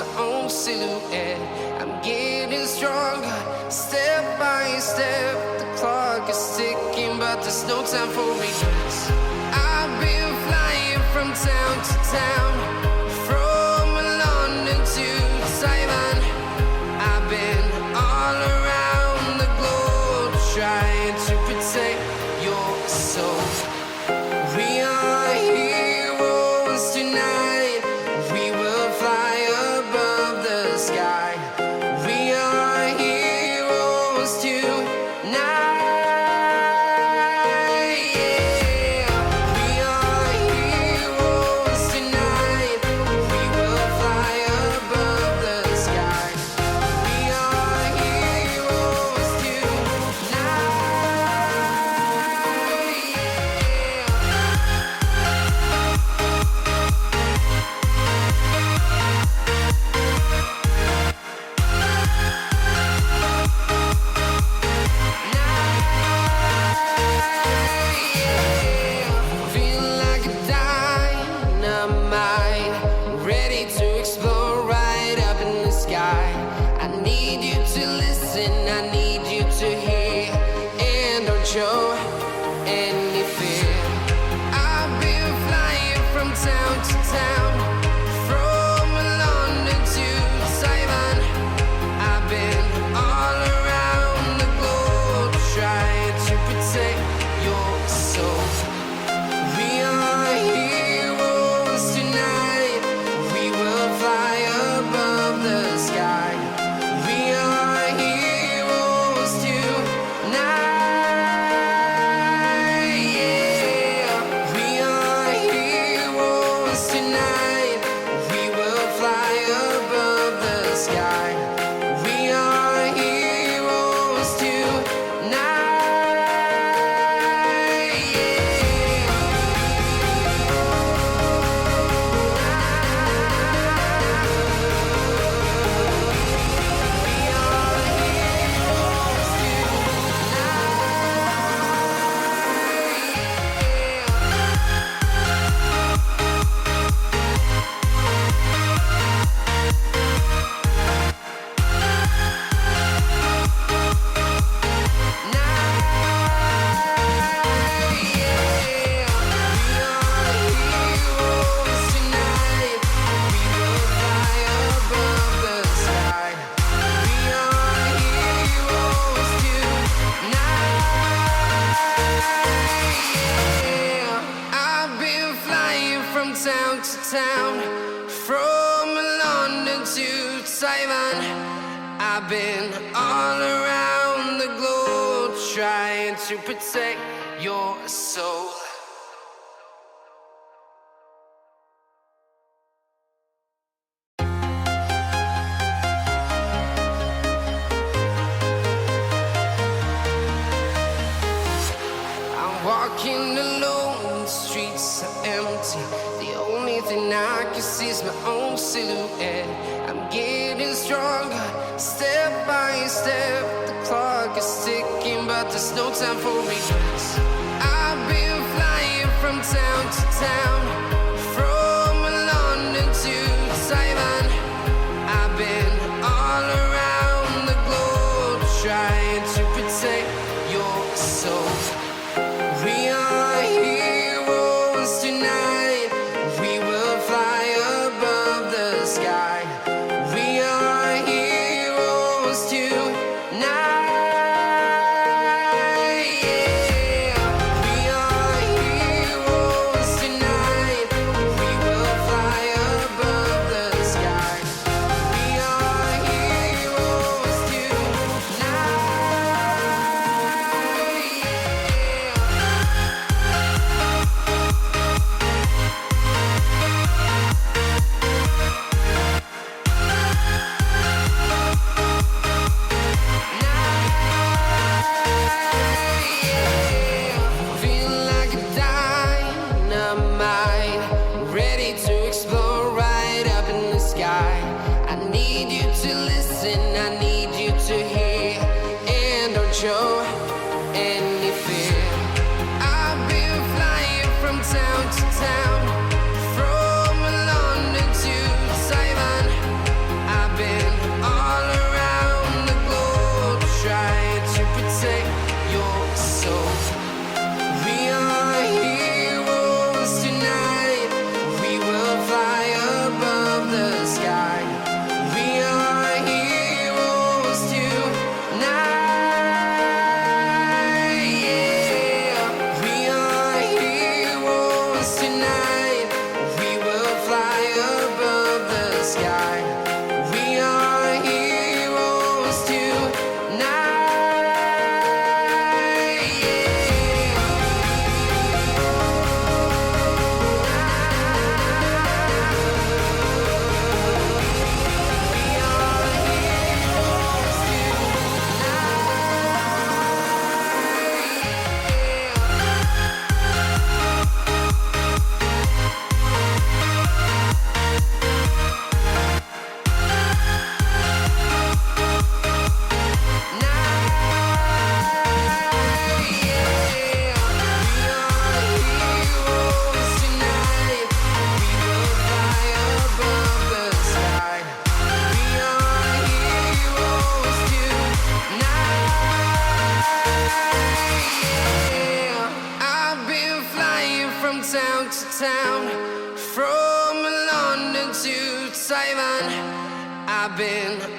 my own silhouette. I'm getting stronger, step by step. The clock is ticking, but there's no time for regrets. I've been flying from town to town, from London to Taiwan. I've been all around the globe, trying to protect your soul. We are heroes tonight. We will fly above the sky. We are heroes tonight. Yeah. We are heroes tonight. We will fly above the sky. We are heroes tonight. Feel like a dynamite, ready to explode right up in the sky. I need you to listen, I need you to hear, and don't show any fear. I've been flying from town to town, from London to Taiwan. I've been all around the globe, trying to protect your soul. We are heroes tonight. We will fly above the sky. We are heroes tonight. Yeah. We are heroes tonight. We will fly above the sky. We are heroes tonight. I've been flying from town to town, from London to Taiwan. I've been all around the globe, trying to protect your soul. I'm walking alone, the streets are empty. The only thing I can see is my own silhouette. I'm getting stronger, step by step. The clock is ticking, but there's no time for regrets. I've been flying from town to town, from London to Taiwan. I've been all around the globe, trying to protect your soul. We are heroes tonight. We will fly above the sky. We are heroes tonight. Yeah. We are heroes tonight. We will fly above the sky. We are heroes tonight. Feel like a dynamite, ready to explode right up in the sky. I need you to listen, I need you to hear, and don't show any fear. I've been flying from town to town, from London to Taiwan. town, from London to Taiwan. I've been